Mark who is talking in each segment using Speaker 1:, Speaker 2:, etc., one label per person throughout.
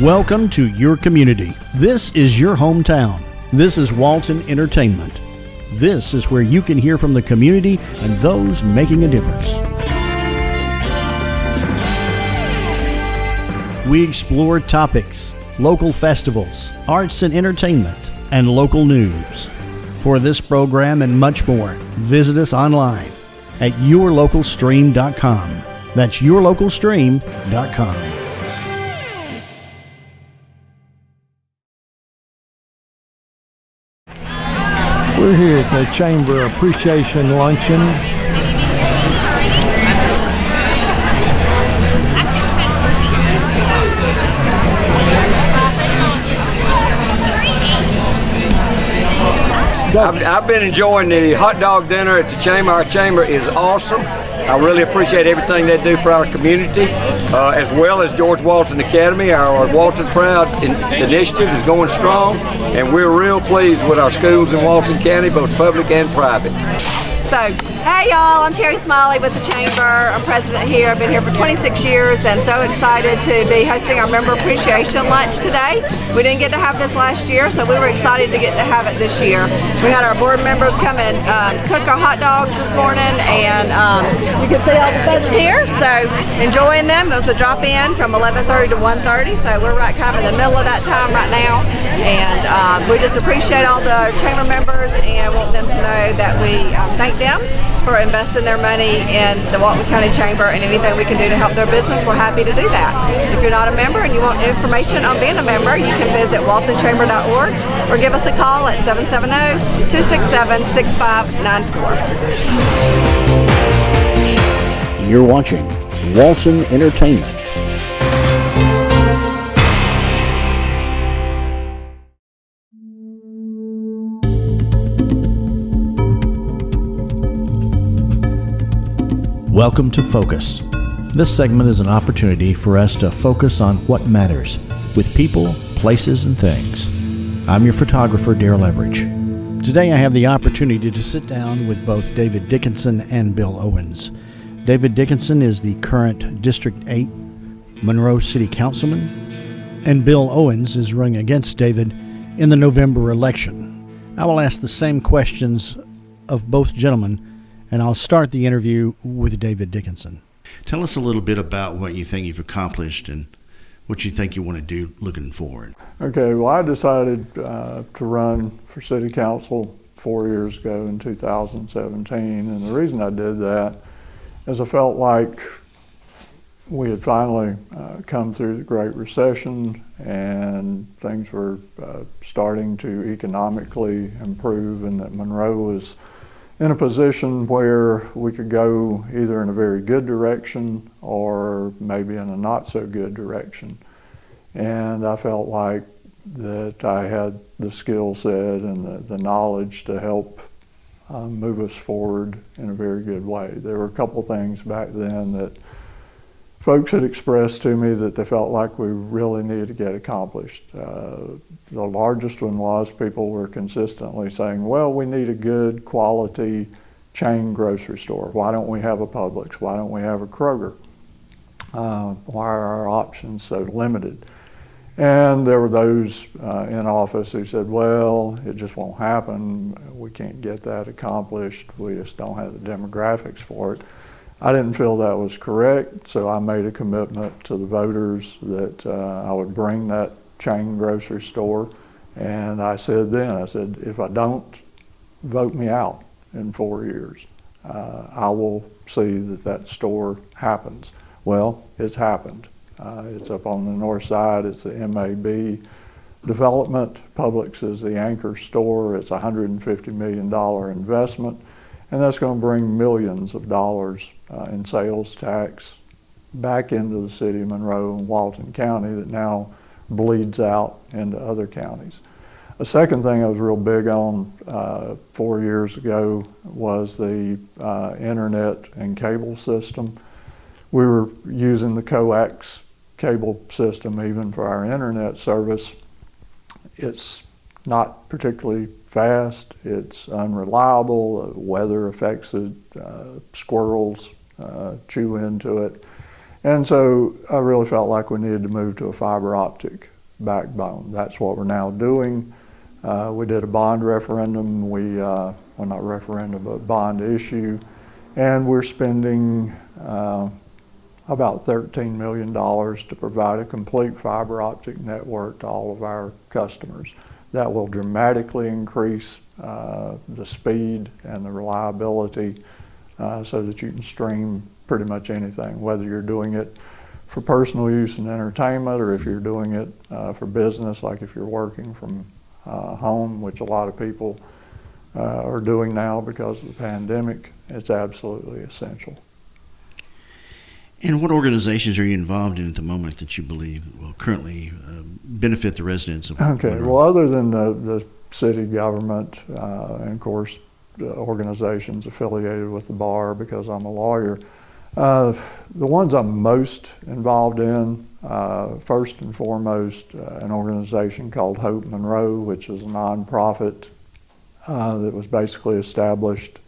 Speaker 1: Welcome to your community. This is your hometown. This is Walton Entertainment. This is where you can hear from the community and those making a difference. We explore topics, local festivals, arts and entertainment, and local news. For this program and much more, visit us online at yourlocalstream.com. That's yourlocalstream.com.
Speaker 2: We're here at the Chamber Appreciation Luncheon.
Speaker 3: I've been enjoying the hot dog dinner at the Chamber. Our Chamber is awesome. I really appreciate everything they do for our community, as well as George Walton Academy. Our Walton Proud initiative is going strong, and we're real pleased with our schools in Walton County, both public and private.
Speaker 4: So, hey y'all, I'm Terry Smiley with the Chamber. I'm president here. I've been here for 26 years and so excited to be hosting our Member Appreciation Lunch today. We didn't get to have this last year, so we were excited to get to have it this year. We had our board members come and cook our hot dogs this morning, and you can see all the folks here, so enjoying them. It was a drop-in from 11:30 to 1:30, so we're right kind of in the middle of that time right now, and we just appreciate all the Chamber members and want them to know that we thank them for investing their money in the Walton County Chamber, and anything we can do to help their business, we're happy to do that. If you're not a member and you want information on being a member, you can visit waltonchamber.org or give us a call at 770-267-6594.
Speaker 1: You're watching Walton Entertainment. Welcome to Focus. This segment is an opportunity for us to focus on what matters with people, places, and things. I'm your photographer, Darrell Everidge. Today I have the opportunity to sit down with both David Dickinson and Bill Owens. David Dickinson is the current District 8 Monroe City Councilman, and Bill Owens is running against David in the November election. I will ask the same questions of both gentlemen, and I'll start the interview with David Dickinson. Tell us a little bit about what you think you've accomplished and what you think you want to do looking forward.
Speaker 2: Okay, well, I decided to run for City Council 4 years ago in 2017, and the reason I did that is I felt like we had finally come through the Great Recession and things were starting to economically improve, and that Monroe was in a position where we could go either in a very good direction or maybe in a not so good direction. And I felt like that I had the skill set and the knowledge to help move us forward in a very good way. There were a couple things back then that folks had expressed to me that they felt like we really needed to get accomplished. The largest one was people were consistently saying, well, we need a good quality chain grocery store. Why don't we have a Publix? Why don't we have a Kroger? Why are our options so limited? And there were those in office who said, well, it just won't happen. We can't get that accomplished. We just don't have the demographics for it. I didn't feel that was correct, so I made a commitment to the voters that I would bring that chain grocery store. And I said then, if I don't, vote me out in 4 years. I will see that store happens. Well, it's happened. It's up on the north side. It's the MAB development. Publix is the anchor store. It's a $150 million investment. And that's going to bring millions of dollars in sales tax back into the city of Monroe and Walton County that now bleeds out into other counties. A second thing I was real big on 4 years ago was the internet and cable system. We were using the coax cable system even for our internet service. It's not particularly fast, it's unreliable, weather affects it, squirrels chew into it. And so I really felt like we needed to move to a fiber optic backbone. That's what we're now doing. We did a bond referendum, well, not referendum, but bond issue, and we're spending about $13 million to provide a complete fiber optic network to all of our customers. That will dramatically increase the speed and the reliability so that you can stream pretty much anything, whether you're doing it for personal use and entertainment, or if you're doing it for business, like if you're working from home, which a lot of people are doing now because of the pandemic. It's absolutely essential.
Speaker 1: And what organizations are you involved in at the moment that you believe will currently benefit the residents of
Speaker 2: Okay,
Speaker 1: Monroe?
Speaker 2: well, other than the city government, and of course, organizations affiliated with the bar because I'm a lawyer, the ones I'm most involved in, first and foremost, an organization called Hope Monroe, which is a nonprofit that was basically established.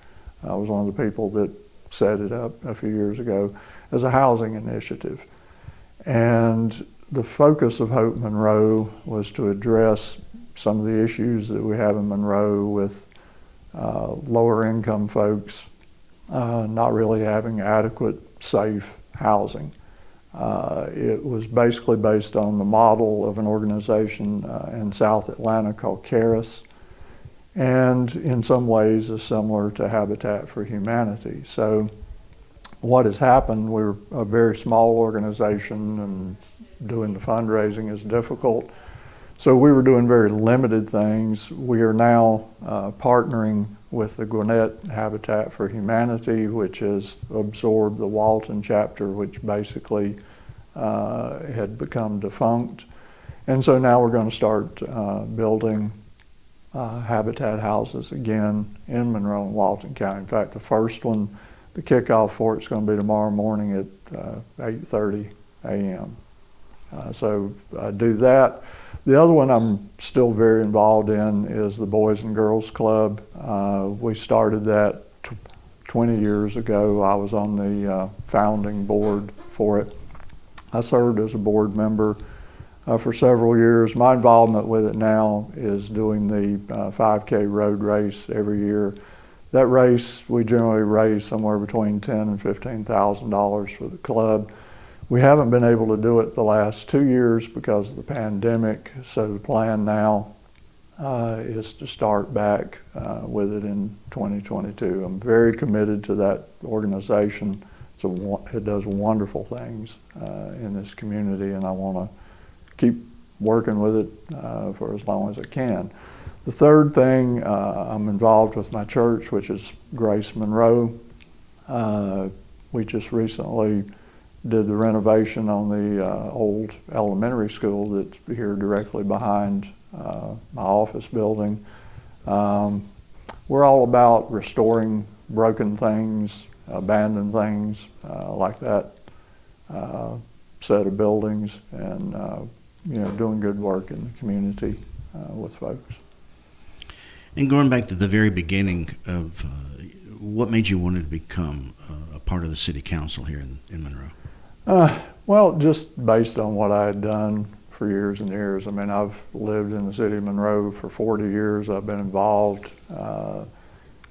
Speaker 2: I was one of the people that set it up a few years ago as a housing initiative. And the focus of Hope Monroe was to address some of the issues that we have in Monroe with lower income folks not really having adequate, safe housing. It was basically based on the model of an organization in South Atlanta called CARIS, and in some ways is similar to Habitat for Humanity. So what has happened, we're a very small organization and doing the fundraising is difficult. So we were doing very limited things. We are now partnering with the Gwinnett Habitat for Humanity, which has absorbed the Walton chapter, which basically had become defunct. And so now we're going to start building habitat houses again in Monroe and Walton County. In fact, the first one, the kickoff for it's going to be tomorrow morning at 8:30 a.m. So I do that. The other one I'm still very involved in is the Boys and Girls Club. We started that 20 years ago. I was on the founding board for it. I served as a board member for several years. My involvement with it now is doing the 5K road race every year. That race, we generally raise somewhere between $10,000 and $15,000 for the club. We haven't been able to do it the last 2 years because of the pandemic, so the plan now is to start back with it in 2022. I'm very committed to that organization. It does wonderful things in this community, and I want to keep working with it for as long as I can. The third thing, I'm involved with my church, which is Grace Monroe. We just recently did the renovation on the old elementary school that's here directly behind my office building. We're all about restoring broken things, abandoned things like that set of buildings, and doing good work in the community with folks.
Speaker 1: And going back to the very beginning of what made you want to become a part of the city council here in Monroe?
Speaker 2: Well, just based on what I had done for years and years. I mean, I've lived in the city of Monroe for 40 years. I've been involved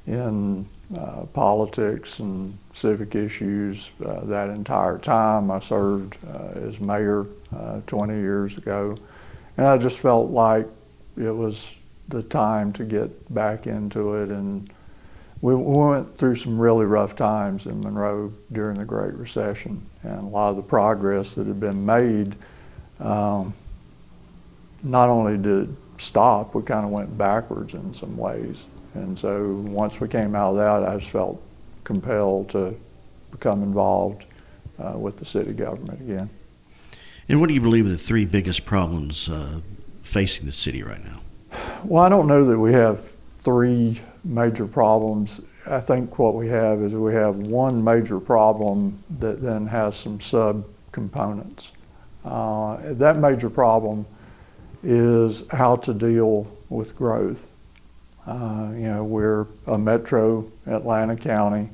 Speaker 2: in politics and civic issues that entire time. I served as mayor 20 years ago, and I just felt like it was the time to get back into it. And we went through some really rough times in Monroe during the Great Recession, and a lot of the progress that had been made not only did it stop, we kind of went backwards in some ways. And so once we came out of that, I just felt compelled to become involved with the city government again.
Speaker 1: And what do you believe are the three biggest problems facing the city right now?
Speaker 2: Well, I don't know that we have three major problems. I think what we have is we have one major problem that then has some sub-components. That major problem is how to deal with growth. We're a metro Atlanta County.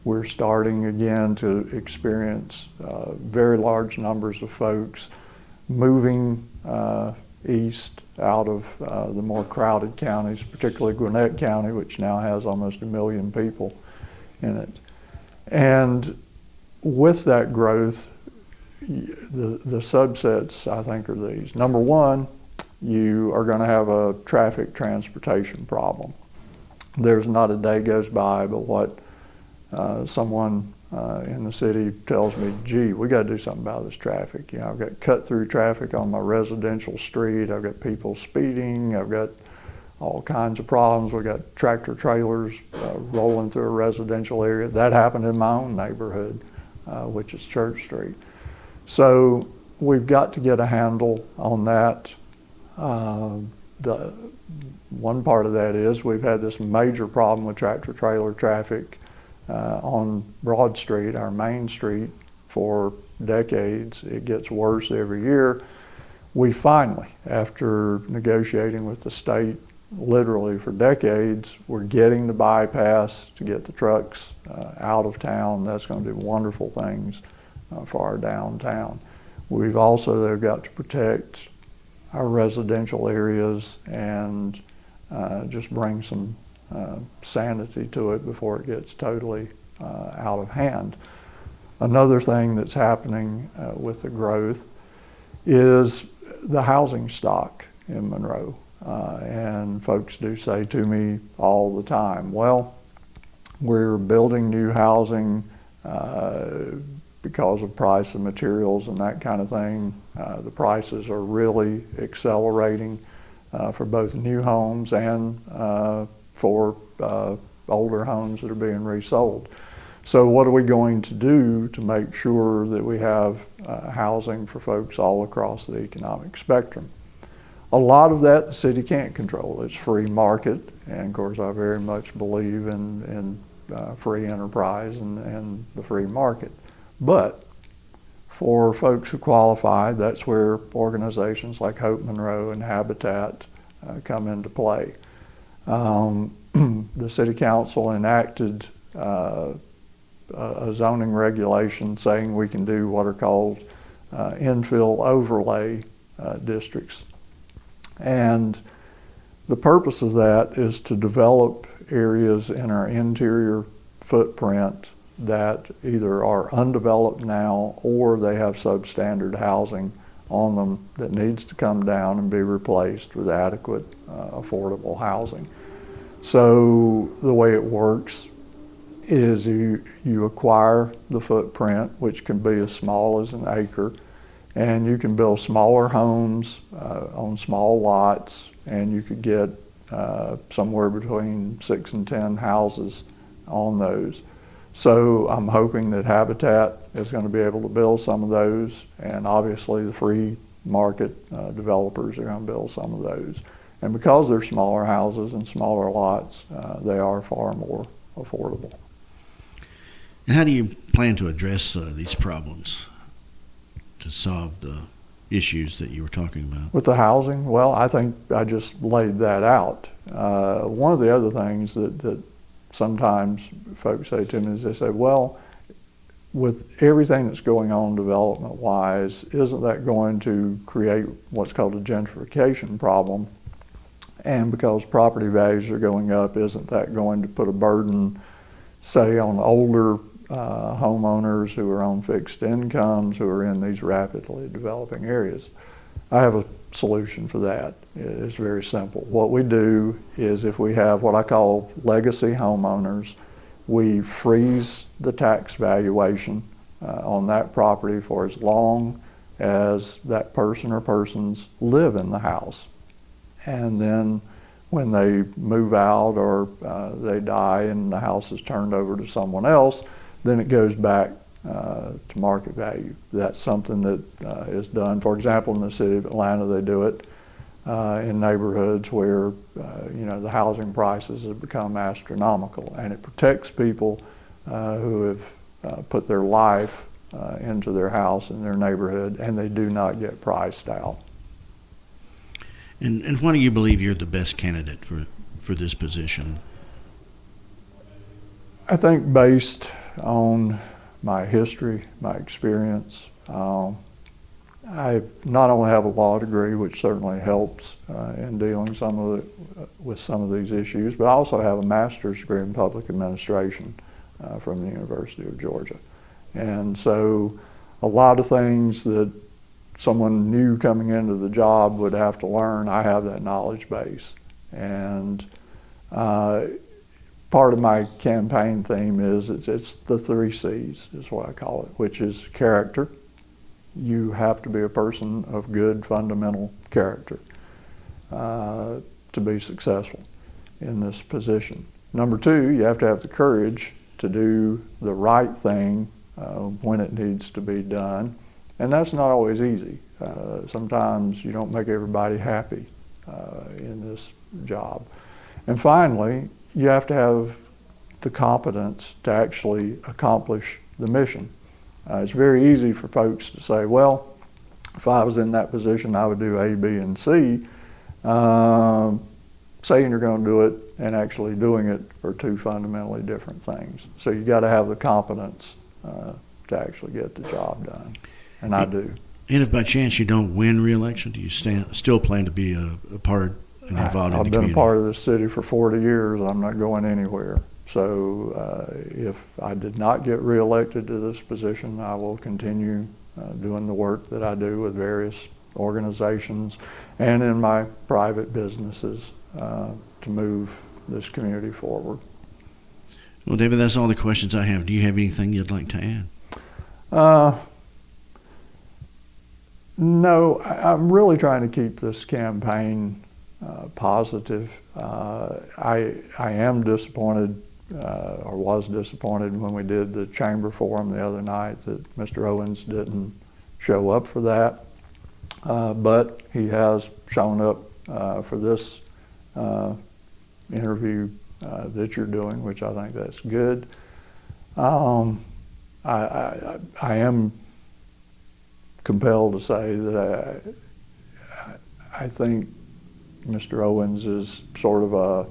Speaker 2: We're starting again to experience very large numbers of folks moving east out of the more crowded counties, particularly Gwinnett County, which now has almost 1 million people in it. And with that growth, the subsets, I think, are these. Number one, you are going to have a traffic transportation problem. There's not a day goes by but what someone in the city tells me, gee, we got to do something about this traffic. You know, I've got cut through traffic on my residential street. I've got people speeding. I've got all kinds of problems. We've got tractor trailers rolling through a residential area. That happened in my own neighborhood, which is Church Street. So we've got to get a handle on that. The one part of that is we've had this major problem with tractor trailer traffic on Broad Street, our main street, for decades. It gets worse every year. We finally, after negotiating with the state literally for decades, we're getting the bypass to get the trucks out of town. That's going to do wonderful things for our downtown. We've also, though, got to protect our residential areas and just bring some sanity to it before it gets totally out of hand. Another thing that's happening with the growth is the housing stock in Monroe. And folks do say to me all the time, well, we're building new housing because of price of materials and that kind of thing. The prices are really accelerating for both new homes and for older homes that are being resold. So what are we going to do to make sure that we have housing for folks all across the economic spectrum? A lot of that the city can't control. It's free market, and of course I very much believe in free enterprise and the free market. But for folks who qualify, that's where organizations like Hope Monroe and Habitat come into play. The City Council enacted a zoning regulation saying we can do what are called infill overlay districts. And the purpose of that is to develop areas in our interior footprint that either are undeveloped now or they have substandard housing on them that needs to come down and be replaced with adequate, affordable housing. So the way it works is you acquire the footprint, which can be as small as an acre, and you can build smaller homes on small lots, and you could get somewhere between 6 and 10 houses on those. So I'm hoping that Habitat is going to be able to build some of those, and obviously the free market developers are going to build some of those. And because they're smaller houses and smaller lots, they are far more affordable.
Speaker 1: And how do you plan to address these problems to solve the issues that you were talking about?
Speaker 2: With the housing, well, I think I just laid that out. One of the other things that sometimes folks say to me is they say, well, with everything that's going on development-wise, isn't that going to create what's called a gentrification problem? And because property values are going up, isn't that going to put a burden, say, on older homeowners who are on fixed incomes who are in these rapidly developing areas? I have a solution for that. It's very simple. What we do is if we have what I call legacy homeowners, we freeze the tax valuation on that property for as long as that person or persons live in the house. And then when they move out or they die and the house is turned over to someone else, then it goes back to market value. That's something that is done. For example, in the city of Atlanta, they do it in neighborhoods where the housing prices have become astronomical, and it protects people who have put their life into their house and their neighborhood, and they do not get priced out.
Speaker 1: And why do you believe you're the best candidate for this position?
Speaker 2: I think based on my history, my experience, I not only have a law degree, which certainly helps in dealing with some of these issues, but I also have a master's degree in public administration from the University of Georgia. And so a lot of things that someone new coming into the job would have to learn, I have that knowledge base. And part of my campaign theme is it's the 3 C's is what I call it, which is character. You have to be a person of good fundamental character to be successful in this position. Number 2, you have to have the courage to do the right thing when it needs to be done. And that's not always easy. Sometimes you don't make everybody happy in this job. And finally, you have to have the competence to actually accomplish the mission. It's very easy for folks to say, well, if I was in that position, I would do A, B, and C. Saying you're going to do it and actually doing it are 2 fundamentally different things. So you got to have the competence to actually get the job done, and I do.
Speaker 1: And if by chance you don't win re-election, do you still plan to be a part and involved in the community?
Speaker 2: I've been a part of this city for 40 years. I'm not going anywhere. So if I did not get reelected to this position, I will continue doing the work that I do with various organizations and in my private businesses to move this community forward.
Speaker 1: Well, David, that's all the questions I have. Do you have anything you'd like to add?
Speaker 2: No, I'm really trying to keep this campaign positive. I am disappointed, or was disappointed when we did the chamber forum the other night that Mr. Owens didn't show up for that. But he has shown up for this interview that you're doing, which I think that's good. I am compelled to say that I think Mr. Owens is sort of a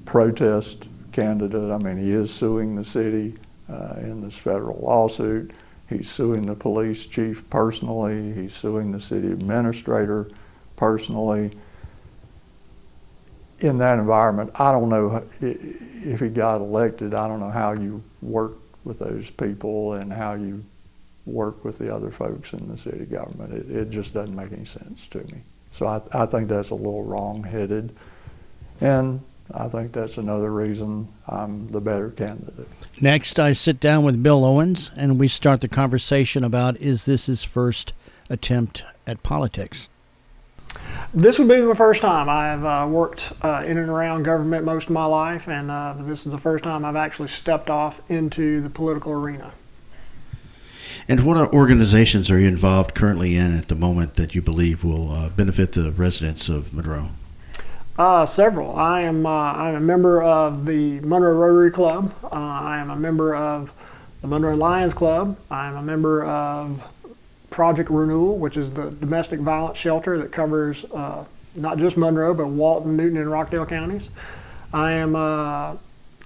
Speaker 2: protest candidate. I mean, he is suing the city in this federal lawsuit. He's suing the police chief personally. He's suing the city administrator personally. In that environment, I don't know if he got elected, I don't know how you work with those people and how you work with the other folks in the city government. It just doesn't make any sense to me. So I think that's a little wrong-headed, and I think that's another reason I'm the better candidate.
Speaker 5: Next, I sit down with Bill Owens, and we start the conversation about, is this his first attempt at politics?
Speaker 6: This would be my first time. I've worked in and around government most of my life, and this is the first time I've actually stepped off into the political arena.
Speaker 1: And what organizations are you involved currently in at the moment that you believe will benefit the residents of Monroe?
Speaker 6: Several. I'm a member of the Monroe Rotary Club. I am a member of the Monroe Lions Club. I'm a member of Project Renewal, which is the domestic violence shelter that covers not just Monroe, but Walton, Newton, and Rockdale counties. I am a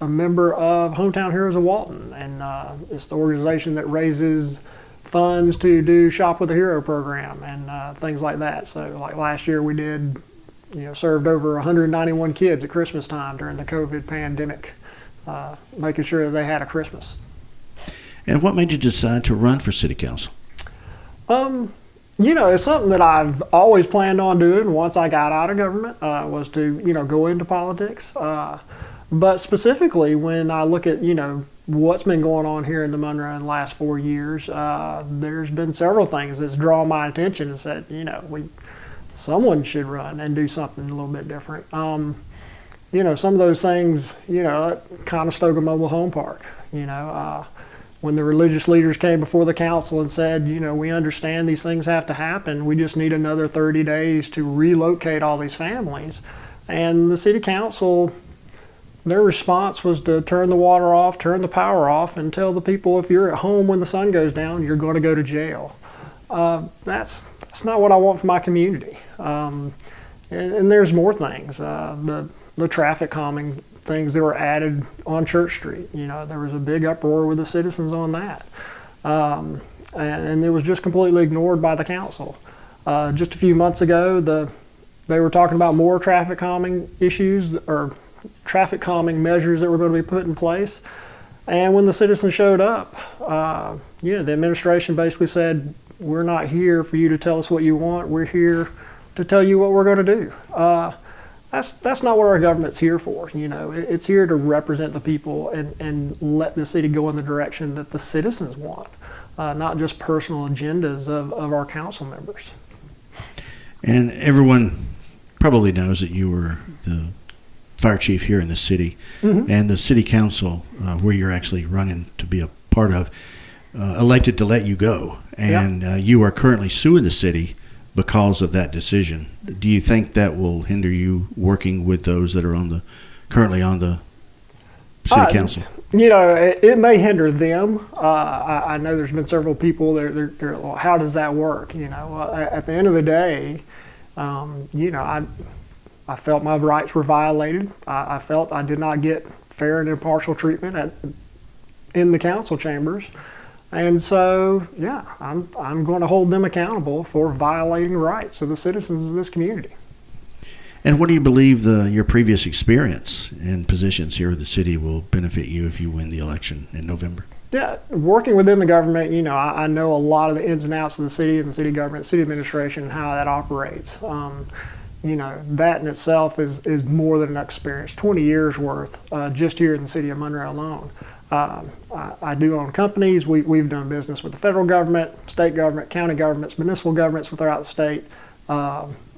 Speaker 6: member of Hometown Heroes of Walton, and it's the organization that raises funds to do Shop with a Hero program and things like that. So like last year we did, served over 191 kids at Christmas time during the COVID pandemic, making sure that they had a Christmas.
Speaker 1: And what made you decide to run for city council?
Speaker 6: It's something that I've always planned on doing once I got out of government, was to, go into politics. But specifically when I look at, what's been going on here in the Monroe in the last 4 years, there's been several things that's drawn my attention and said, someone should run and do something a little bit different. Some of those things, Conestoga Mobile Home Park, when the religious leaders came before the council and said, we understand these things have to happen. We just need another 30 days to relocate all these families. And the city council, their response was to turn the water off, turn the power off, and tell the people if you're at home when the sun goes down, you're going to go to jail. That's not what I want for my community. And there's more things. The traffic calming things that were added on Church Street. There was a big uproar with the citizens on that. And it was just completely ignored by the council. Just a few months ago, they were talking about more traffic calming issues or traffic calming measures that were going to be put in place. And when the citizens showed up, the administration basically said, we're not here for you to tell us what you want. We're here to tell you what we're going to do. That's not what our government's here for. It's here to represent the people and let the city go in the direction that the citizens want, not just personal agendas of our council members.
Speaker 1: And everyone probably knows that you were the fire chief here in the city, and the city council, where you're actually running to be a part of, elected to let you go. And you are currently suing the city because of that decision. Do you think that will hinder you working with those that are currently on the city council?
Speaker 6: It may hinder them. I know there's been several people they're well, how does that work? At the end of the day, I felt my rights were violated. I felt I did not get fair and impartial treatment in the council chambers. And so, I'm going to hold them accountable for violating rights of the citizens of this community.
Speaker 1: And what do you believe your previous experience and positions here at the city will benefit you if you win the election in November?
Speaker 6: Yeah, working within the government, I know a lot of the ins and outs of the city and the city government, city administration, and how that operates. That in itself is more than an experience. 20 years worth just here in the city of Monroe alone. I do own companies. We've done business with the federal government, state government, county governments, municipal governments throughout the state.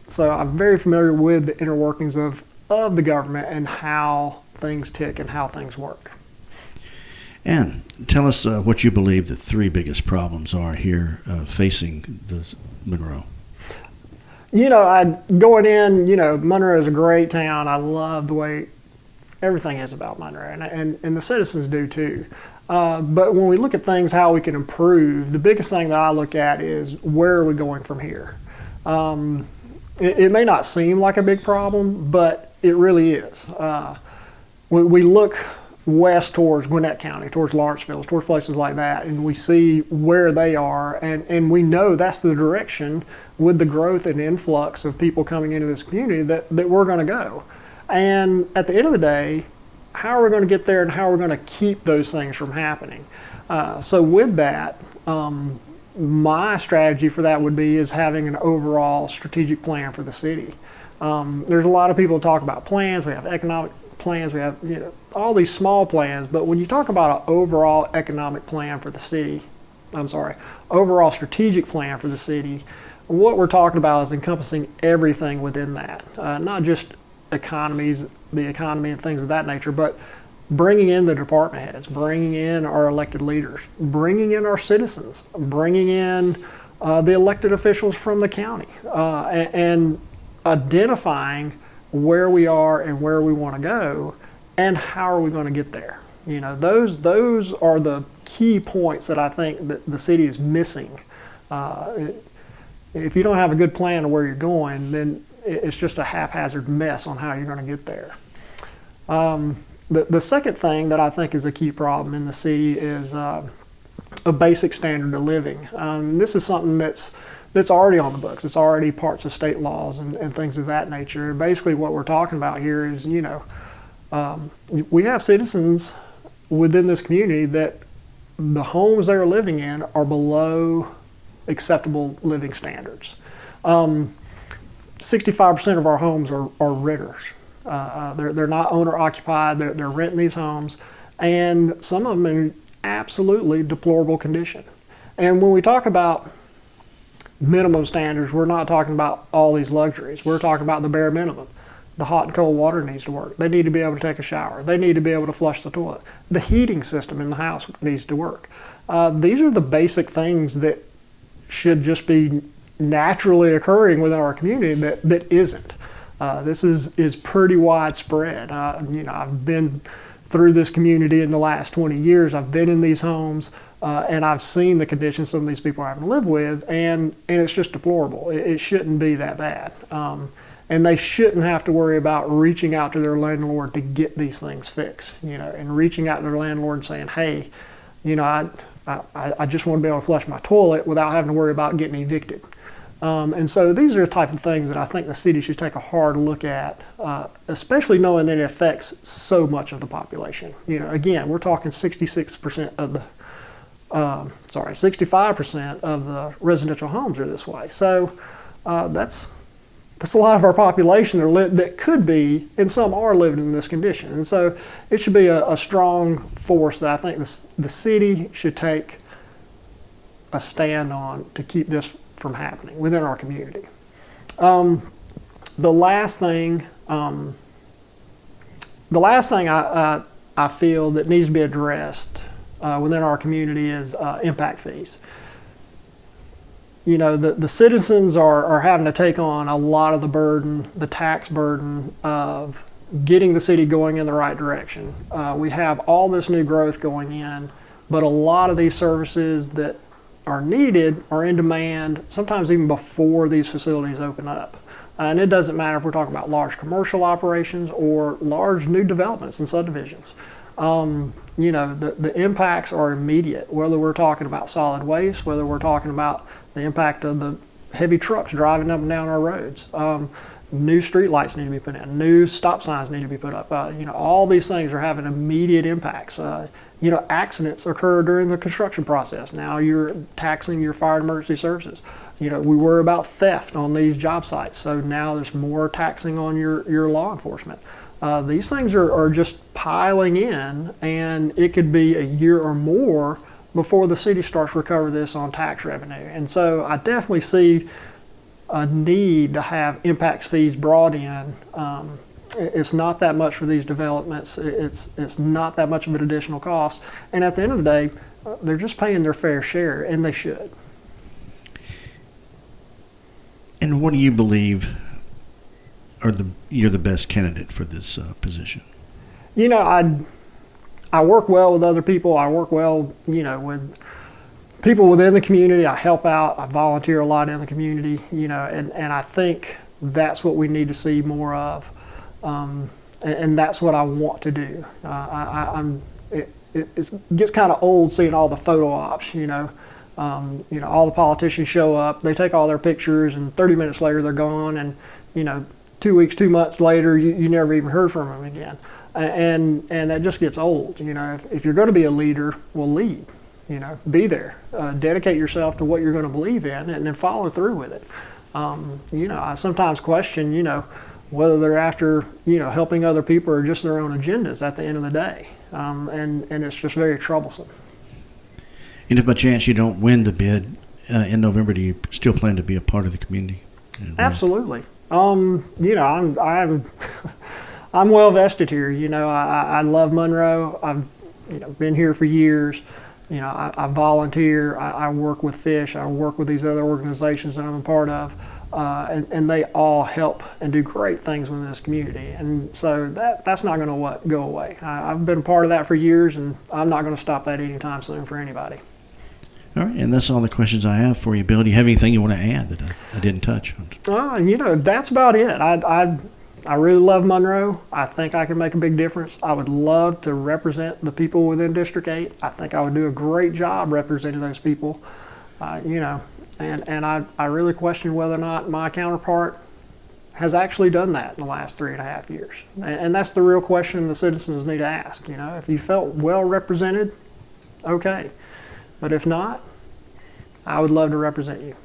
Speaker 6: So I'm very familiar with the inner workings of the government and how things tick and how things work.
Speaker 1: And tell us what you believe the three biggest problems are here facing the Monroe. Going in, Monroe is a great town. I love the way everything is about Monroe, and the citizens do too. But when we look at things, how we can improve, the biggest thing that I look at is where are we going from here? It may not seem like a big problem, but it really is. We look west towards Gwinnett County, towards Lawrenceville, towards places like that, and we see where they are, and we know that's the direction with the growth and influx of people coming into this community that we're going to go. And at the end of the day, how are we going to get there and how are we going to keep those things from happening? So with that, my strategy for that would be is having an overall strategic plan for the city. There's a lot of people who talk about plans. We have economic plans. We have all these small plans. But when you talk about an overall economic plan for the city, overall strategic plan for the city, what we're talking about is encompassing everything within that, not just the economy and things of that nature, but bringing in the department heads, bringing in our elected leaders, bringing in our citizens, bringing in the elected officials from the county, and identifying where we are and where we want to go and how are we going to get there. Those are the key points that I think that the city is missing. If you don't have a good plan of where you're going, then it's just a haphazard mess on how you're going to get there. The second thing that I think is a key problem in the city is a basic standard of living. This is something that's already on the books. It's already parts of state laws and things of that nature. Basically what we're talking about here is, we have citizens within this community that the homes they're living in are below acceptable living standards. 65% of our homes are renters. They're not owner occupied. They're renting these homes, and some of them in absolutely deplorable condition. And when we talk about minimum standards, we're not talking about all these luxuries. We're talking about the bare minimum. The hot and cold water needs to work. They need to be able to take a shower. They need to be able to flush the toilet. The heating system in the house needs to work. These are the basic things that should just be naturally occurring within our community that isn't. This is pretty widespread. I've been through this community in the last 20 years. I've been in these homes, and I've seen the conditions some of these people are having to live with, and it's just deplorable. It shouldn't be that bad. And they shouldn't have to worry about reaching out to their landlord to get these things fixed, and reaching out to their landlord and saying, hey, I just want to be able to flush my toilet without having to worry about getting evicted.
Speaker 6: And so these are the type of things that I think the city should take a hard look at, especially knowing that it affects so much of the population. Again, we're talking 66% of the 65% of the residential homes are this way. So that's a lot of our population that could be, and some are living in this condition. And so it should be a strong force that I think the city should take a stand on to keep this from happening within our community. The last thing I feel that needs to be addressed within our community is impact fees. The citizens are having to take on a lot of the burden, the tax burden of getting the city going in the right direction. We have all this new growth going in, but a lot of these services that are needed are in demand, sometimes even before these facilities open up. And it doesn't matter if we're talking about large commercial operations or large new developments and subdivisions. The impacts are immediate, whether we're talking about solid waste, whether we're talking about the impact of the heavy trucks driving up and down our roads. New street lights need to be put in, new stop signs need to be put up. All these things are having immediate impacts. Accidents occur during the construction process. Now you're taxing your fire and emergency services. We worry about theft on these job sites, so now there's more taxing on your law enforcement. These things are just piling in, and it could be a year or more before the city starts to recover this on tax revenue. And so I definitely see a need to have impacts fees brought in. It's not that much for these developments. It's not that much of an additional cost. And at the end of the day, they're just paying their fair share, and they should.
Speaker 5: And what do you believe you're the best candidate for this position?
Speaker 6: I work well with other people. I work well, with people within the community. I help out. I volunteer a lot in the community, and I think that's what we need to see more of. And that's what I want to do. It gets kind of old seeing all the photo ops, all the politicians show up, they take all their pictures, and 30 minutes later they're gone, and 2 weeks, 2 months later, you never even heard from them again. And that just gets old. If you're going to be a leader, well, lead. Be there. Dedicate yourself to what you're going to believe in, and then follow through with it. I sometimes question, whether they're after, helping other people or just their own agendas at the end of the day. And it's just very troublesome.
Speaker 5: And if by chance you don't win the bid in November, do you still plan to be a part of the community?
Speaker 6: Absolutely. I'm well vested here. I love Monroe. I've been here for years. I volunteer. I work with Fish. I work with these other organizations that I'm a part of, and they all help and do great things within this community. And so that's not going to go away. I've been a part of that for years, and I'm not going to stop that anytime soon for anybody.
Speaker 5: All right, and that's all the questions I have for you, Bill. Do you have anything you want to add that I didn't touch on?
Speaker 6: That's about it. I really love Monroe. I think I can make a big difference. I would love to represent the people within District 8. I think I would do a great job representing those people. And I really question whether or not my counterpart has actually done that in the last 3.5 years. And that's the real question the citizens need to ask. If you felt well represented, okay. But if not, I would love to represent you.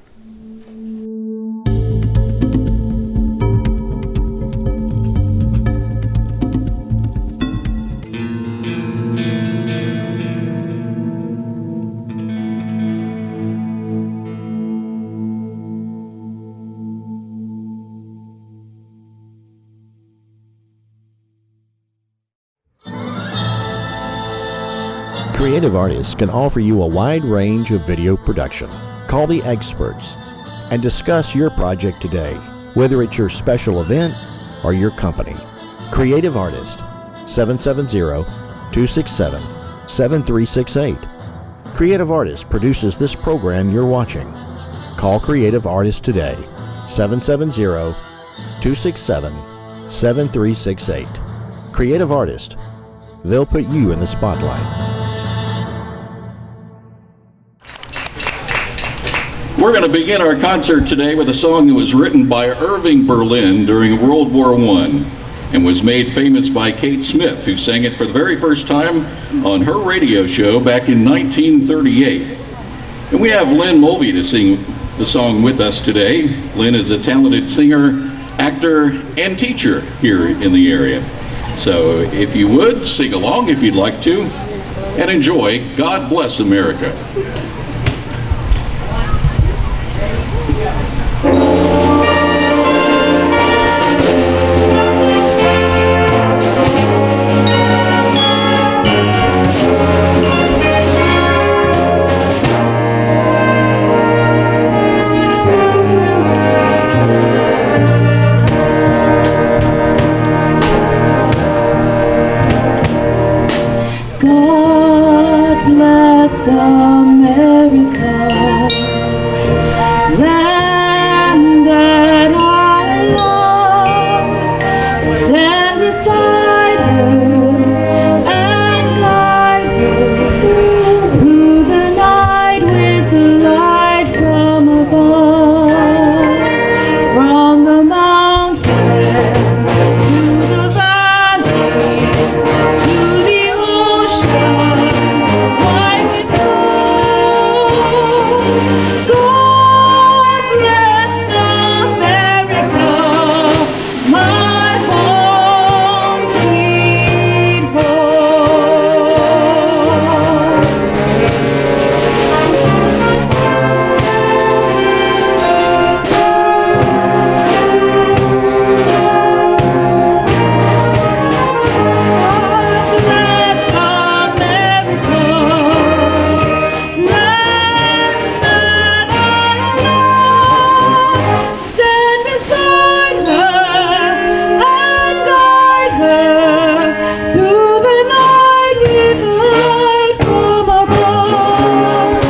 Speaker 1: Creative artists can offer you a wide range of video production. Call the experts and discuss your project today, whether it's your special event or your company. Creative Artist, 770-267-7368. Creative Artist produces this program you're watching. Call Creative Artist today, 770-267-7368. Creative Artist, they'll put you in the spotlight.
Speaker 7: We're going to begin our concert today with a song that was written by Irving Berlin during World War I and was made famous by Kate Smith, who sang it for the very first time on her radio show back in 1938. And we have Lynn Mulvey to sing the song with us today. Lynn is a talented singer, actor, and teacher here in the area. So if you would, sing along if you'd like to, and enjoy God Bless America.
Speaker 8: God bless America, land that I love. Stand beside her and guide her through the night with the light from above, from the mountains to the valleys, to the ocean wide with blue. God bless America, my home sweet home. Stand beside her and guide her through the night with the light from above,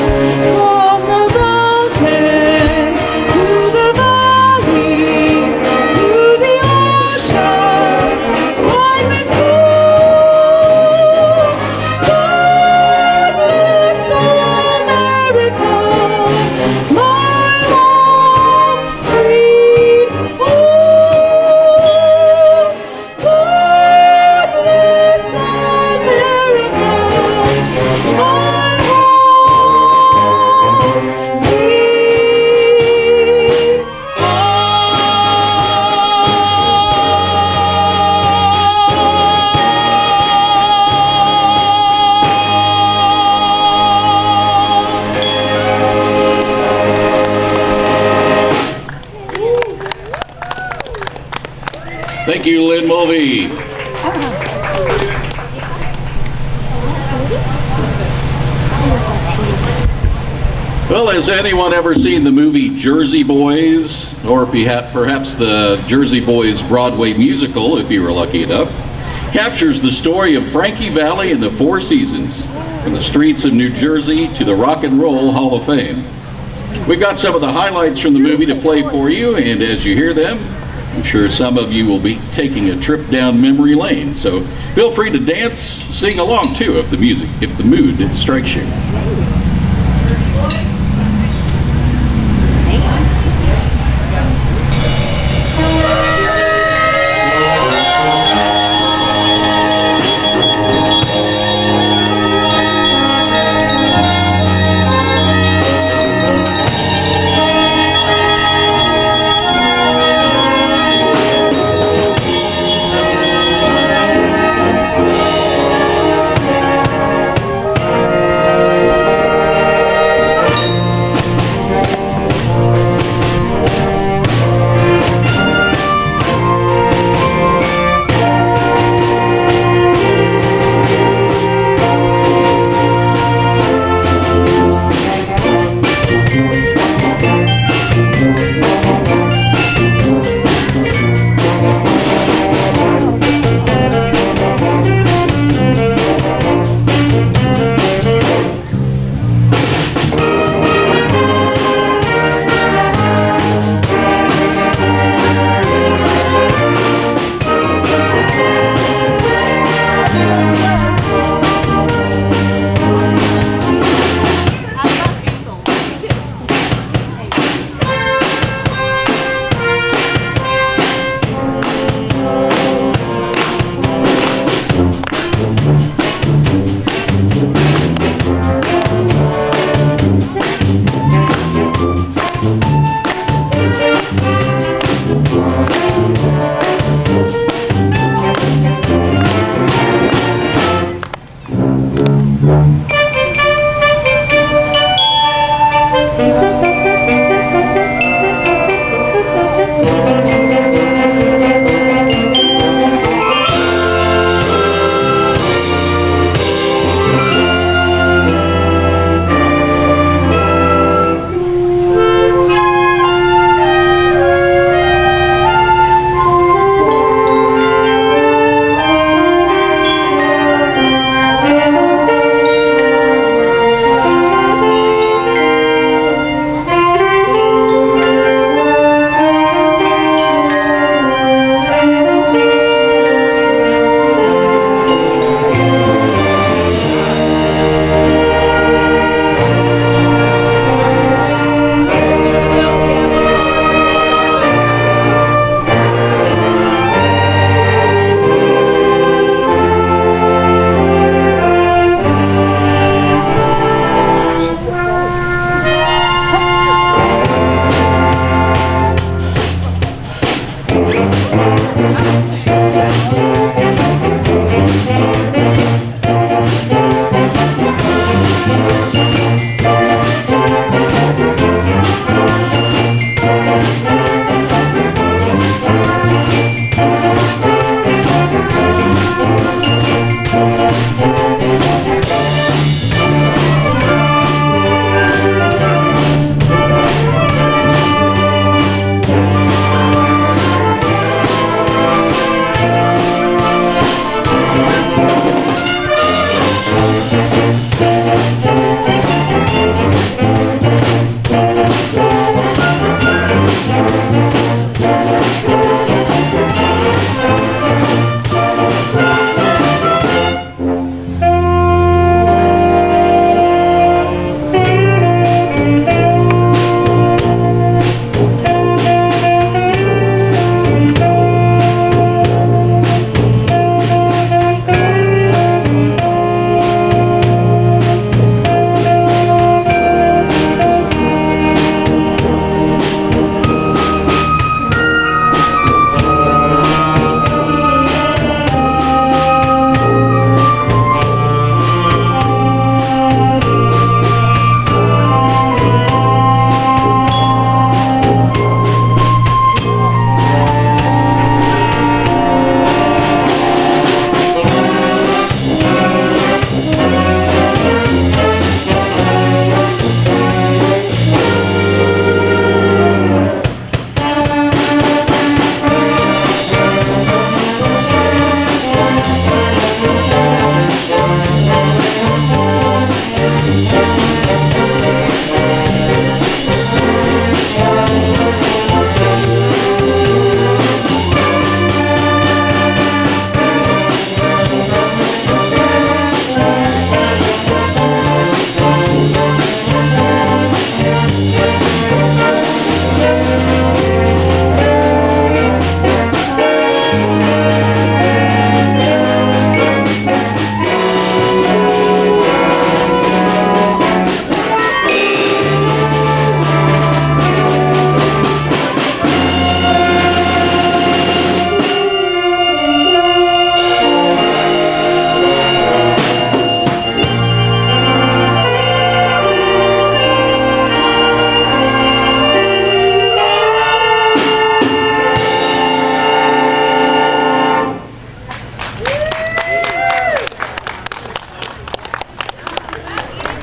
Speaker 8: from the mountains to the valleys, to the ocean wide with blue. God bless America, my home sweet home. God bless America, my home sweet
Speaker 7: Thank you, Lynn Mulvey. Well, has anyone ever seen the movie Jersey Boys, or perhaps the Jersey Boys Broadway musical, if you were lucky enough? Captures the story of Frankie Valli and the Four Seasons, from the streets of New Jersey to the Rock and Roll Hall of Fame. We've got some of the highlights from the movie to play for you, and as you hear them, I'm sure some of you will be taking a trip down memory lane. So feel free to dance, sing along too if the mood strikes you.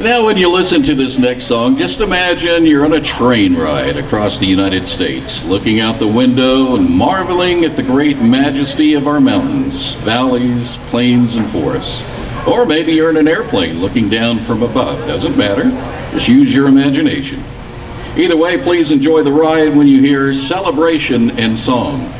Speaker 7: Now, when you listen to this next song, just imagine you're on a train ride across the United States, looking out the window and marveling at the great majesty of our mountains, valleys, plains, and forests. Or maybe you're in an airplane looking down from above. Doesn't matter. Just use your imagination. Either way, please enjoy the ride when you hear Celebration and Song.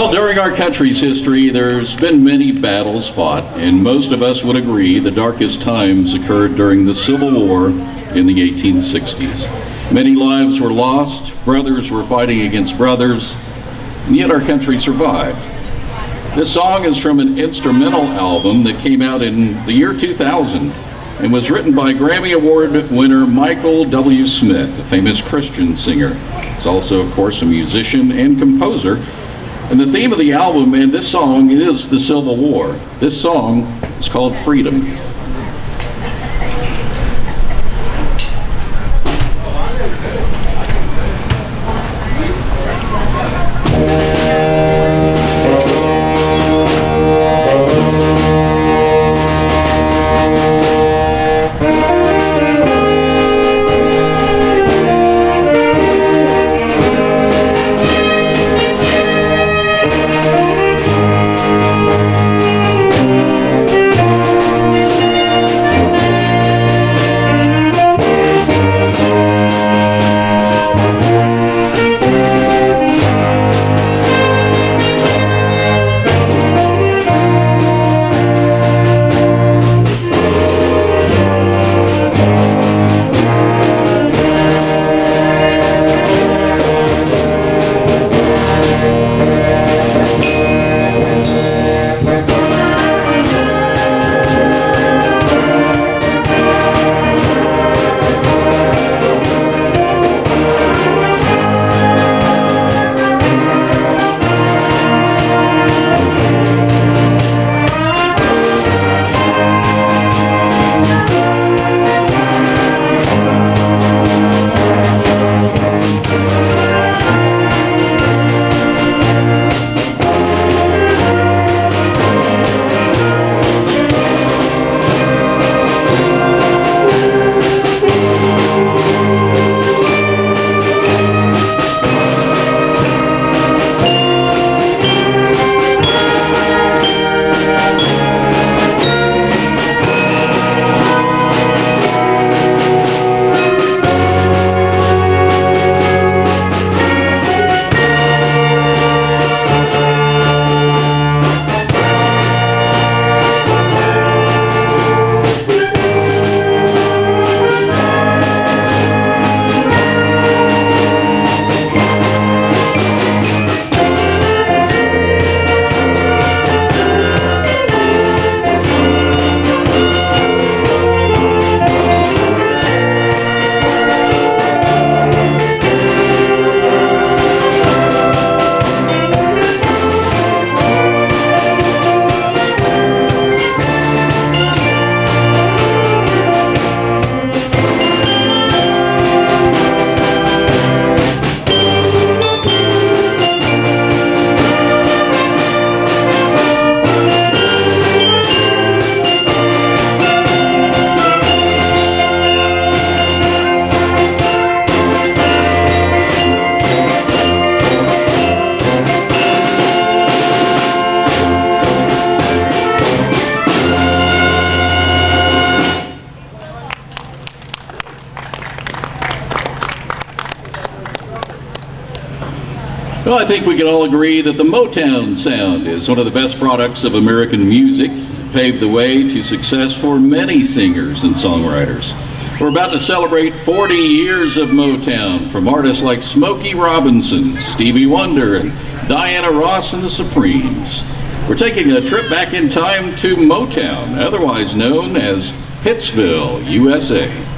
Speaker 7: Well, during our country's history, there's been many battles fought, and most of us would agree the darkest times occurred during the Civil War in the 1860s. Many lives were lost, brothers were fighting against brothers, and yet our country survived. This song is from an instrumental album that came out in the year 2000 and was written by Grammy Award winner Michael W. Smith, a famous Christian singer. He's also, of course, a musician and composer. And the theme of the album and this song is the Civil War. This song is called Freedom. Well, I think we can all agree that the Motown sound is one of the best products of American music, paved the way to success for many singers and songwriters. We're about to celebrate 40 years of Motown from artists like Smokey Robinson, Stevie Wonder, and Diana Ross and the Supremes. We're taking a trip back in time to Motown, otherwise known as Hitsville, USA.